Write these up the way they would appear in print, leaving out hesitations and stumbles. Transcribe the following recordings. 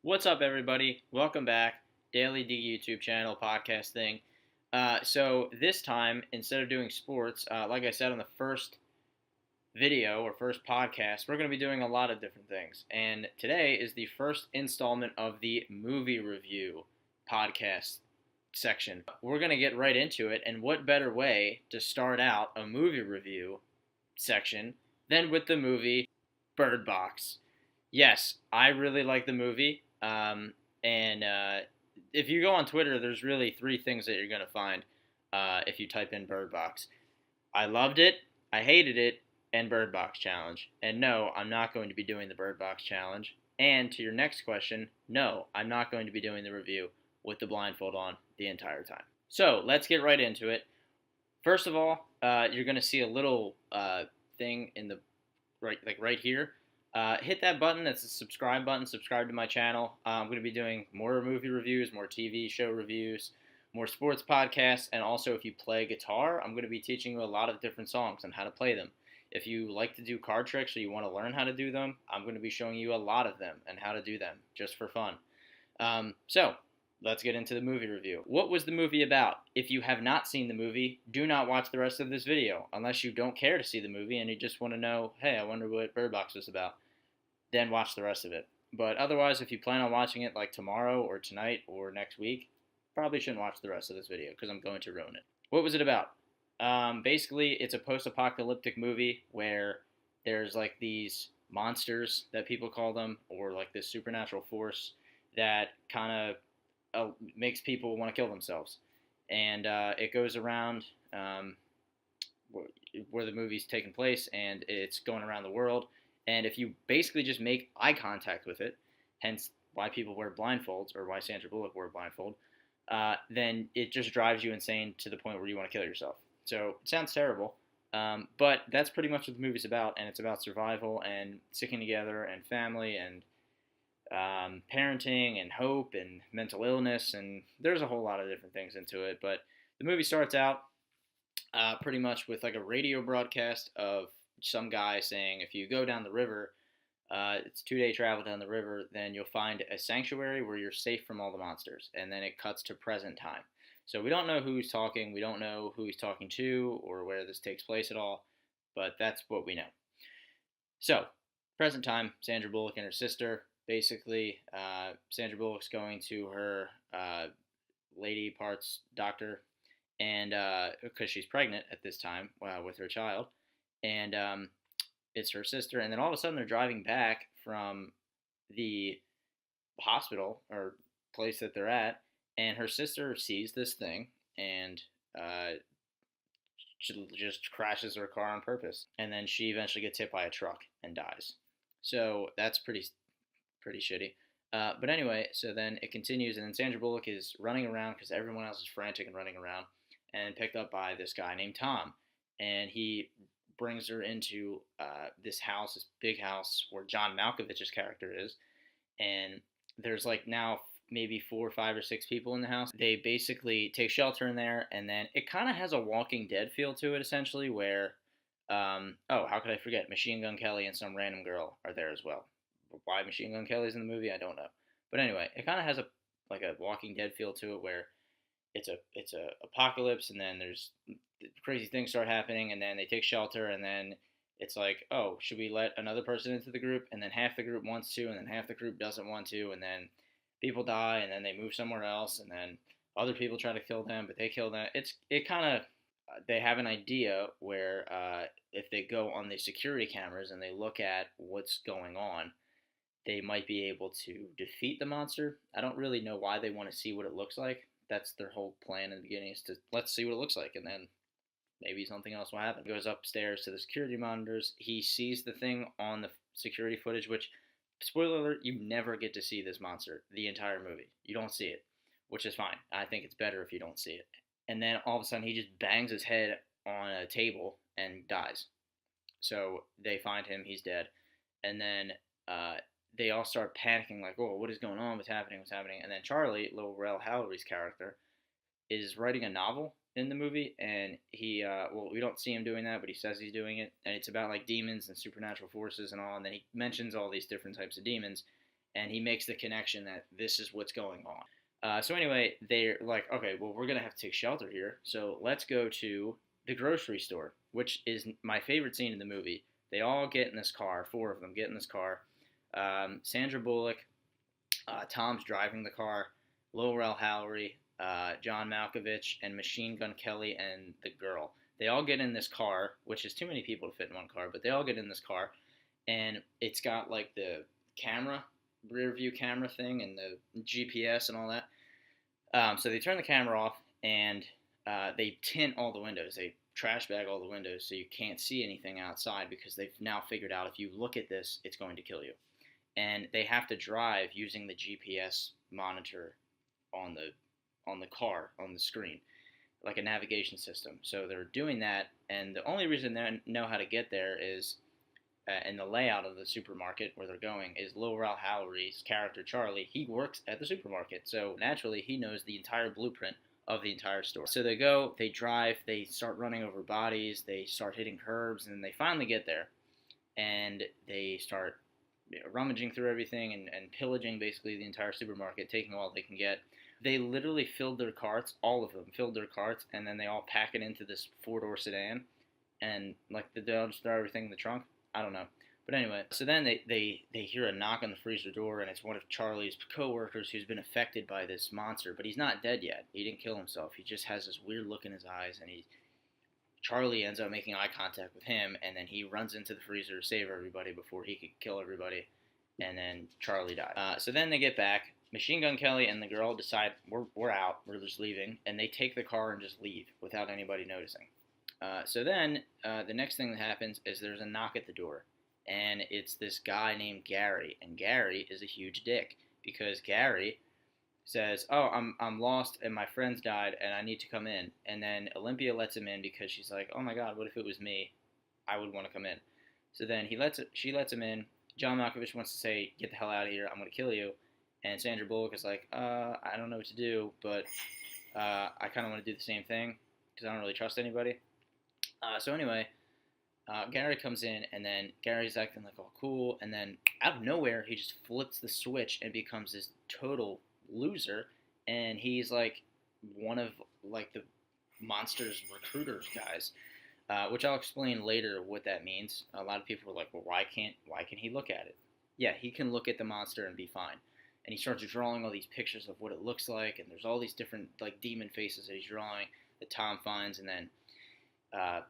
What's up, everybody? Welcome back. Daily D YouTube channel podcast thing. So this time, instead of doing sports, like I said on the first video or first podcast, we're going to be doing a lot of different things. And today is the first installment of the movie review podcast section. We're going to get right into it. And what better way to start out a movie review section than with the movie Bird Box? Yes, I really like the movie. And if you go on Twitter, there's really three things that you're going to find if you type in Bird Box. I loved it, I hated it, and Bird Box Challenge. And no, I'm not going to be doing the Bird Box Challenge. And to your next question, no, I'm not going to be doing the review with the blindfold on the entire time. So let's get right into it. First of all, you're going to see a little thing in the right here. Hit that button. That's the subscribe button. Subscribe to my channel. I'm going to be doing more movie reviews, more TV show reviews, more sports podcasts, and also if you play guitar, I'm going to be teaching you a lot of different songs and how to play them. If you like to do card tricks or you want to learn how to do them, I'm going to be showing you a lot of them and how to do them just for fun. So let's get into the movie review. What was the movie about? If you have not seen the movie, do not watch the rest of this video unless you don't care to see the movie and you just want to know, hey, I wonder what Bird Box was about. Then watch the rest of it. But otherwise, if you plan on watching it like tomorrow or tonight or next week, probably shouldn't watch the rest of this video because I'm going to ruin it. What was it about? Basically, it's a post-apocalyptic movie where there's like these monsters that people call them, or like this supernatural force that kind of makes people want to kill themselves. And it goes around where the movie's taking place, and it's going around the world. And if you basically just make eye contact with it, hence why people wear blindfolds, or why Sandra Bullock wore a blindfold, then it just drives you insane to the point where you want to kill yourself. So it sounds terrible, but that's pretty much what the movie's about, and it's about survival and sticking together and family and parenting and hope and mental illness, and there's a whole lot of different things into it. But the movie starts out pretty much with like a radio broadcast of some guy saying if you go down the river, it's 2 day travel down the river, then you'll find a sanctuary where you're safe from all the monsters. And then it cuts to present time. So we don't know who's talking, we don't know who he's talking to or where this takes place at all, but that's what we know. So, present time, Sandra Bullock and her sister. Basically, Sandra Bullock's going to her lady parts doctor, and because she's pregnant at this time with her child, and it's her sister. And then all of a sudden, they're driving back from the hospital or place that they're at, and her sister sees this thing and she just crashes her car on purpose, and then she eventually gets hit by a truck and dies. So that's pretty shitty. But anyway, so then it continues, and then Sandra Bullock is running around because everyone else is frantic and running around, and picked up by this guy named Tom, and he brings her into this house, this big house where John Malkovich's character is, and there's like now maybe 4, 5, or 6 people in the house. They basically take shelter in there, and then it kind of has a Walking Dead feel to it, essentially, where oh, how could I forget? Machine Gun Kelly and some random girl are there as well. Why Machine Gun Kelly's in the movie, I don't know. But anyway, it kind of has a Walking Dead feel to it, where it's a apocalypse, and then there's crazy things start happening, and then they take shelter, and then it's like, oh, should we let another person into the group? And then half the group wants to, and then half the group doesn't want to, and then people die, and then they move somewhere else, and then other people try to kill them, but they kill them. It kind of they have an idea where if they go on the security cameras and they look at what's going on, they might be able to defeat the monster. I don't really know why they want to see what it looks like. That's their whole plan in the beginning, is to let's see what it looks like, and then maybe something else will happen. He goes upstairs to the security monitors. He sees the thing on the security footage, which, spoiler alert, you never get to see this monster the entire movie. You don't see it, which is fine. I think it's better if you don't see it. And then all of a sudden, he just bangs his head on a table and dies. So they find him, he's dead. And then they all start panicking, like, oh, what is going on? What's happening? What's happening? And then Charlie, Lil Rel Howery's character, is writing a novel in the movie, and he well, we don't see him doing that, but he says he's doing it, and it's about like demons and supernatural forces and all, and then he mentions all these different types of demons, and he makes the connection that this is what's going on. So anyway, they're like, okay, well, we're gonna have to take shelter here, so let's go to the grocery store, which is my favorite scene in the movie. They all get in this car, four of them get in this car. Sandra Bullock, Tom's driving the car, Lil Rel Howery, John Malkovich, and Machine Gun Kelly and the girl. They all get in this car, which is too many people to fit in one car, but they all get in this car, and it's got like the camera, rear view camera thing, and the GPS and all that. So they turn the camera off, and they tint all the windows. They trash bag all the windows so you can't see anything outside because they've now figured out if you look at this, it's going to kill you. And they have to drive using the GPS monitor on the car on the screen, like a navigation system. So they're doing that, and the only reason they know how to get there is in the layout of the supermarket where they're going is Lil Rel Howery's character Charlie. He works at the supermarket, so naturally he knows the entire blueprint of the entire store. So they go, they drive, they start running over bodies, they start hitting curbs, and they finally get there, and they start rummaging through everything and pillaging basically the entire supermarket, taking all they can get. They literally filled their carts, all of them filled their carts, and then they all pack it into this four-door sedan, and like they'll just throw everything in the trunk. I don't know. But anyway, so then they hear a knock on the freezer door, and it's one of Charlie's co-workers who's been affected by this monster, but he's not dead yet. He didn't kill himself. He just has this weird look in his eyes, and Charlie ends up making eye contact with him, and then he runs into the freezer to save everybody before he could kill everybody, and then Charlie died. So then they get back. Machine Gun Kelly and the girl decide, we're out, we're just leaving, and they take the car and just leave without anybody noticing. So then the next thing that happens is there's a knock at the door, and it's this guy named Gary, and Gary is a huge dick because Gary says, "Oh, I'm lost and my friends died and I need to come in." And then Olympia lets him in because she's like, "Oh my God, what if it was me? I would want to come in." So then she lets him in. John Malkovich wants to say, "Get the hell out of here! I'm gonna kill you." And Sandra Bullock is like, I don't know what to do, but I kind of want to do the same thing because I don't really trust anybody." So anyway, Gary comes in, and then Gary's acting like all cool, and then out of nowhere, he just flips the switch and becomes this total loser, and he's like one of like the monster's recruiters guys, which I'll explain later what that means. A lot of people are like, well, why can he look at it? Yeah, he can look at the monster and be fine. And he starts drawing all these pictures of what it looks like, and there's all these different like demon faces that he's drawing that Tom finds, and then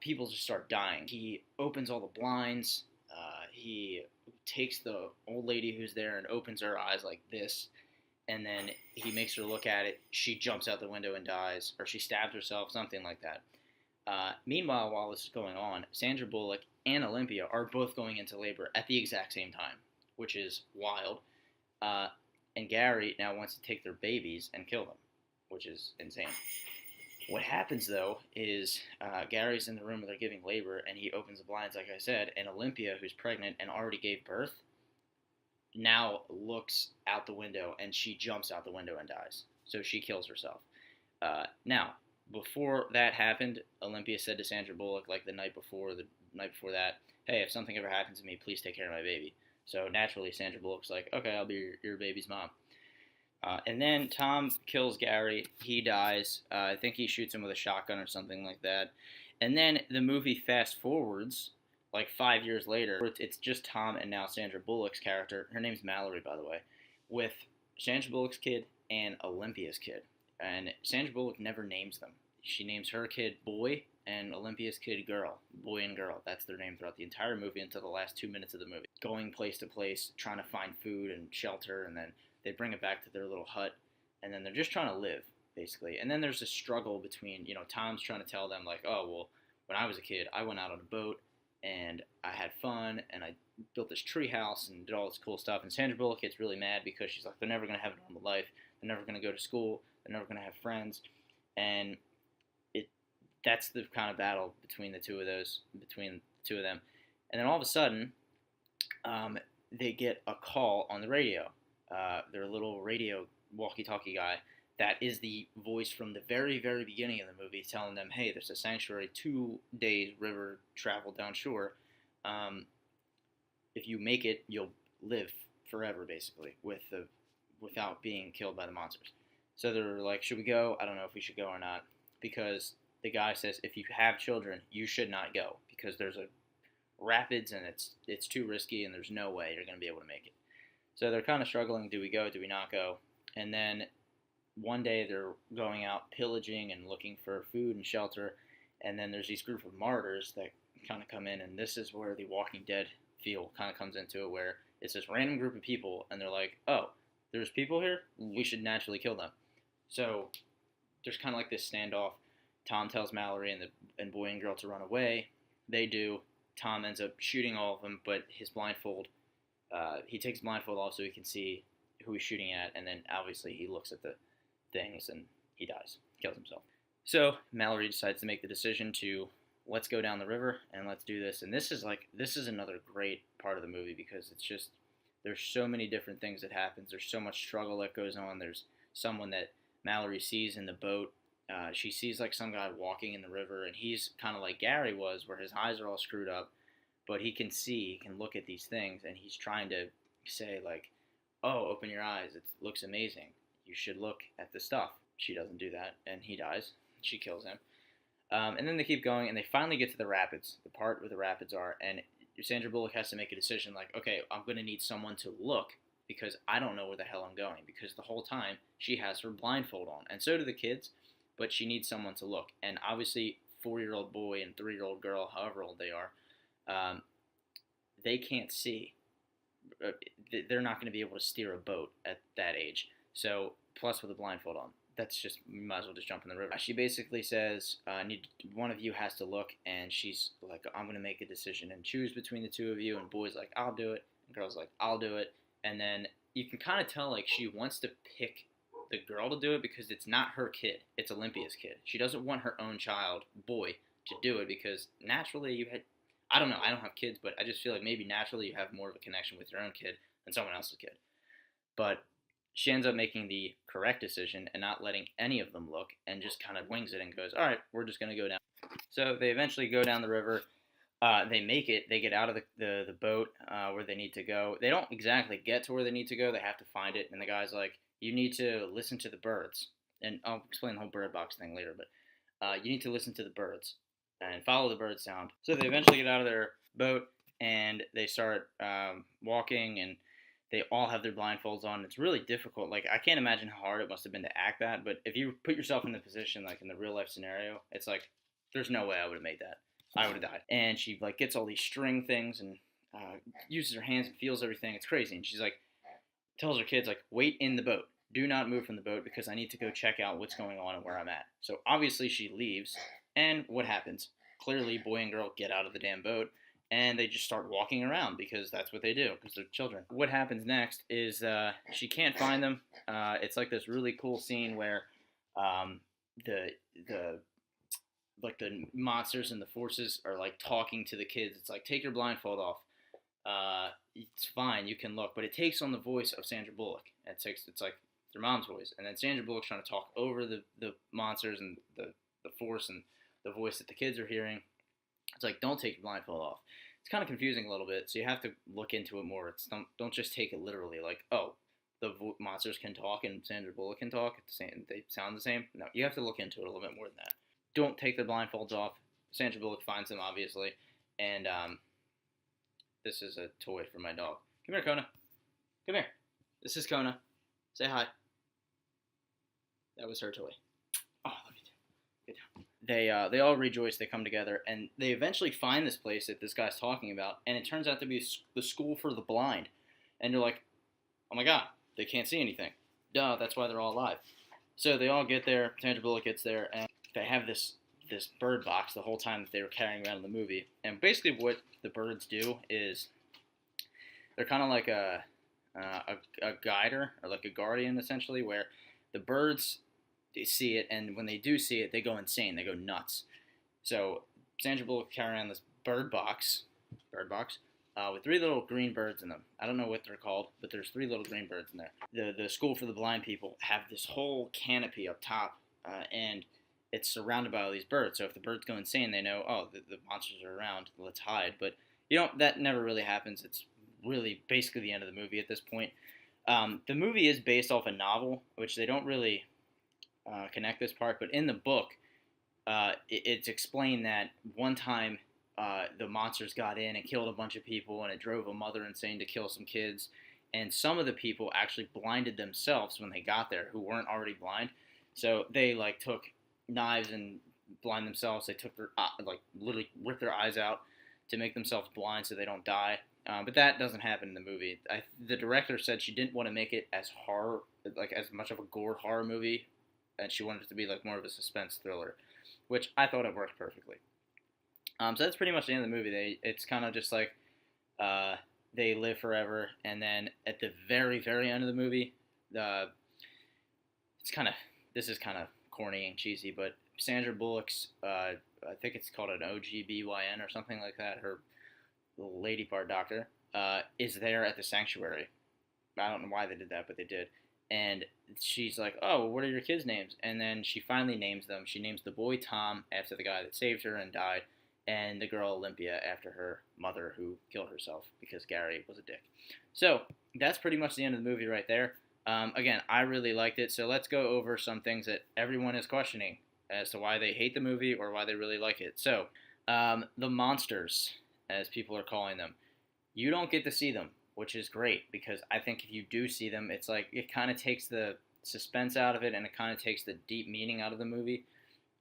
people just start dying. He opens all the blinds. He takes the old lady who's there and opens her eyes like this, and then he makes her look at it. She jumps out the window and dies, or she stabs herself, something like that. Meanwhile, while this is going on, Sandra Bullock and Olympia are both going into labor at the exact same time, which is wild. And Gary now wants to take their babies and kill them, which is insane. What happens, though, is Gary's in the room where they're giving labor, and he opens the blinds, like I said, and Olympia, who's pregnant and already gave birth, now looks out the window, and she jumps out the window and dies. So she kills herself. Now, before that happened, Olympia said to Sandra Bullock, like the night before that, "Hey, if something ever happens to me, please take care of my baby." So naturally, Sandra Bullock's like, "Okay, I'll be your baby's mom." And then Tom kills Gary. He dies. I think he shoots him with a shotgun or something like that. And then the movie fast forwards, like 5 years later. It's just Tom and now Sandra Bullock's character. Her name's Mallory, by the way, with Sandra Bullock's kid and Olympia's kid. And Sandra Bullock never names them. She names her kid Boy and Olympia's kid Girl. Boy and Girl. That's their name throughout the entire movie until the last 2 minutes of the movie. Going place to place, trying to find food and shelter, and then they bring it back to their little hut, and then they're just trying to live, basically. And then there's a struggle between, Tom's trying to tell them, like, "Oh, well, when I was a kid, I went out on a boat, and I had fun, and I built this tree house and did all this cool stuff." And Sandra Bullock gets really mad because she's like, they're never going to have a normal life. They're never going to go to school. They're never going to have friends. And that's the kind of battle between the two of them. And then all of a sudden, they get a call on the radio. Their little radio walkie-talkie guy that is the voice from the very, very beginning of the movie telling them, "Hey, there's a sanctuary 2 days river travel down shore. If you make it, you'll live forever, basically, without being killed by the monsters. So they're like, should we go? I don't know if we should go or not, because the guy says if you have children, you should not go because there's a rapids and it's too risky and there's no way you're going to be able to make it. So they're kind of struggling. Do we go? Do we not go? And then one day they're going out pillaging and looking for food and shelter, and then there's these group of martyrs that kind of come in, and this is where the Walking Dead feel kind of comes into it, where it's this random group of people, and they're like, oh, there's people here? We should naturally kill them. So there's kind of like this standoff. Tom tells Mallory and boy and girl to run away. They do. Tom ends up shooting all of them, but his blindfold, he takes his blindfold off so he can see who he's shooting at, and then obviously he looks at the things and he dies, kills himself. So Mallory decides to make the decision to let's go down the river and let's do this. And this is another great part of the movie because it's just there's so many different things that happens. There's so much struggle that goes on. There's someone that Mallory sees in the boat. She sees like some guy walking in the river, and he's kind of like Gary was, where his eyes are all screwed up, but he can see, he can look at these things, and he's trying to say like, oh, open your eyes. It looks amazing. You should look at the stuff. She doesn't do that, and he dies. She kills him. And then they keep going, and they finally get to the rapids, the part where the rapids are, and Sandra Bullock has to make a decision like, okay, I'm going to need someone to look because I don't know where the hell I'm going, because the whole time she has her blindfold on, and so do the kids, but she needs someone to look. And obviously 4-year-old boy and 3-year-old girl, however old they are, they can't see. They're not going to be able to steer a boat at that age. So, plus with a blindfold on, that's just, you might as well just jump in the river. She basically says, one of you has to look, and she's like, I'm going to make a decision and choose between the two of you, and boy's like, I'll do it, and girl's like, I'll do it, and then you can kind of tell, like, she wants to pick the girl to do it because it's not her kid, it's Olympia's kid. She doesn't want her own child, boy, to do it because naturally I don't know, I don't have kids, but I just feel like maybe naturally you have more of a connection with your own kid than someone else's kid. But she ends up making the correct decision and not letting any of them look and just kind of wings it and goes, all right, we're just going to go down. So they eventually go down the river. They make it. They get out of the boat where they need to go. They don't exactly get to where they need to go. They have to find it. And the guy's like, you need to listen to the birds. And I'll explain the whole bird box thing later. But you need to listen to the birds and follow the bird sound. So they eventually get out of their boat and they start walking, and they all have their blindfolds on. It's really difficult. Like, I can't imagine how hard it must have been to act that. But if you put yourself in the position, like in the real life scenario, it's like, there's no way I would have made that. I would have died. And she like gets all these string things and uses her hands and feels everything. It's crazy. And she's like, tells her kids like, wait in the boat. Do not move from the boat because I need to go check out what's going on and where I'm at. So obviously she leaves. And what happens? Clearly, boy and girl get out of the damn boat. And they just start walking around because that's what they do, because they're children. What happens next is she can't find them. It's like this really cool scene where the monsters and the forces are like talking to the kids. It's like, take your blindfold off. It's fine, you can look. But it takes on the voice of Sandra Bullock. It's like their mom's voice. And then Sandra Bullock's trying to talk over the monsters and the force and the voice that the kids are hearing. It's like, don't take your blindfold off. It's kind of confusing a little bit, so you have to look into it more. Don't just take it literally, like, oh, the monsters can talk and Sandra Bullock can talk. They sound the same. No, you have to look into it a little bit more than that. Don't take the blindfolds off. Sandra Bullock finds them, obviously, and this is a toy for my dog. Come here, Kona. Come here. This is Kona. Say hi. That was her toy. Oh, love you too. Good job. They all rejoice. They come together, and they eventually find this place that this guy's talking about, and it turns out to be the school for the blind. And they're like, oh my god, they can't see anything. Duh, that's why they're all alive. So they all get there. Sandra Bullock gets there, and they have this bird box the whole time that they were carrying around in the movie. And basically what the birds do is they're kind of like a guider, or like a guardian, essentially, where the birds, they see it, and when they do see it, they go insane. They go nuts. So Sandra Bullock carrying around this bird box, with 3 little green birds in them. I don't know what they're called, but there's 3 little green birds in there. The school for the blind people have this whole canopy up top, and it's surrounded by all these birds. So if the birds go insane, they know, oh, the monsters are around. Let's hide. But that never really happens. It's really basically the end of the movie at this point. The movie is based off a novel, which they don't really connect this part, but in the book, it's explained that one time the monsters got in and killed a bunch of people, and it drove a mother insane to kill some kids. And some of the people actually blinded themselves when they got there, who weren't already blind. So they like took knives and blind themselves. They took their like literally ripped their eyes out to make themselves blind so they don't die. But that doesn't happen in the movie. The director said she didn't want to make it as horror, like as much of a gore horror movie, and she wanted it to be like more of a suspense thriller, which I thought it worked perfectly. So that's pretty much the end of the movie. It's kind of just like they live forever, and then at the very, very end of the movie, it's kind of this is kind of corny and cheesy, but Sandra Bullock's I think it's called an OGBYN or something like that. Her lady part doctor is there at the sanctuary. I don't know why they did that, but they did. And she's like, "Oh, what are your kids' names?" And then she finally names them. She names the boy Tom after the guy that saved her and died, and the girl Olympia after her mother who killed herself because Gary was a dick. So that's pretty much the end of the movie right there. Again, I really liked it. So let's go over some things that everyone is questioning as to why they hate the movie or why they really like it. So the monsters, as people are calling them, you don't get to see them, which is great because I think if you do see them, it's like it kind of takes the suspense out of it and it kind of takes the deep meaning out of the movie,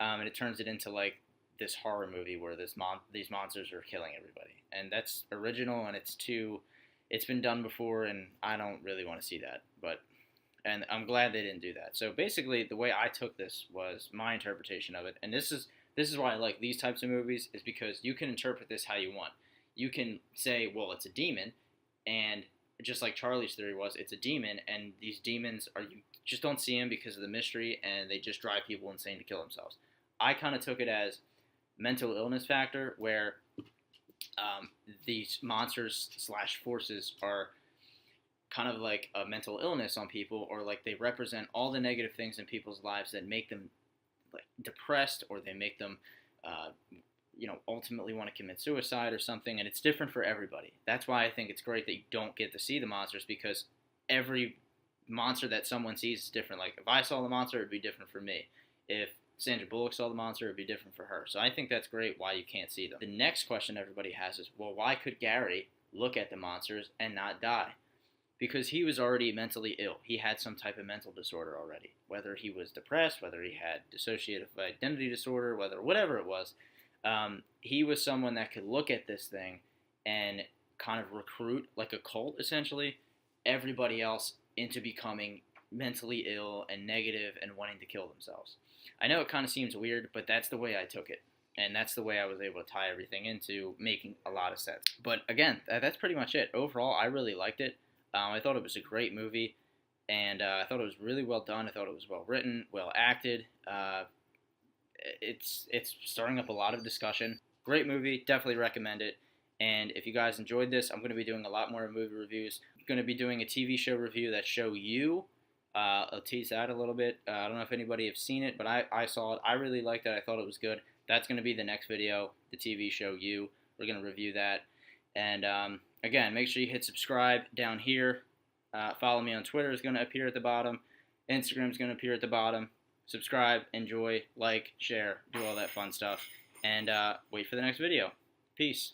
and it turns it into like this horror movie where these monsters are killing everybody, and that's original and it's been done before, and I don't really want to see that, and I'm glad they didn't do that. So basically, the way I took this was my interpretation of it, and this is why I like these types of movies, is because you can interpret this how you want. You can say, well, it's a demon, and just like Charlie's theory was, it's a demon, and these demons you just don't see them because of the mystery, and they just drive people insane to kill themselves. I kind of took it as mental illness factor, where these monsters / forces are kind of like a mental illness on people, or like they represent all the negative things in people's lives that make them like depressed, or they make them ultimately want to commit suicide or something, and it's different for everybody. That's why I think it's great that you don't get to see the monsters, because every monster that someone sees is different. Like if I saw the monster, it'd be different for me. If Sandra Bullock saw the monster, it'd be different for her. So I think that's great why you can't see them. The next question everybody has is, well, why could Gary look at the monsters and not die? Because he was already mentally ill. He had some type of mental disorder already. Whether he was depressed, whether he had dissociative identity disorder, whatever it was, he was someone that could look at this thing and kind of recruit, like a cult essentially, everybody else into becoming mentally ill and negative and wanting to kill themselves. I know it kind of seems weird, but that's the way I took it. And that's the way I was able to tie everything into making a lot of sense. But again, that's pretty much it. Overall, I really liked it. I thought it was a great movie, and I thought it was really well done. I thought it was well written, well acted. It's starting up a lot of discussion. Great movie, definitely recommend it. And if you guys enjoyed this, I'm going to be doing a lot more movie reviews. I'm going to be doing a TV show review that show you. I'll tease that a little bit. I don't know if anybody have seen it, but I saw it. I really liked it. I thought it was good. That's going to be the next video, the TV show You. We're going to review that. And again, make sure you hit subscribe down here. Follow me on Twitter is going to appear at the bottom. Instagram is going to appear at the bottom. Subscribe, enjoy, like, share, do all that fun stuff. And wait for the next video. Peace.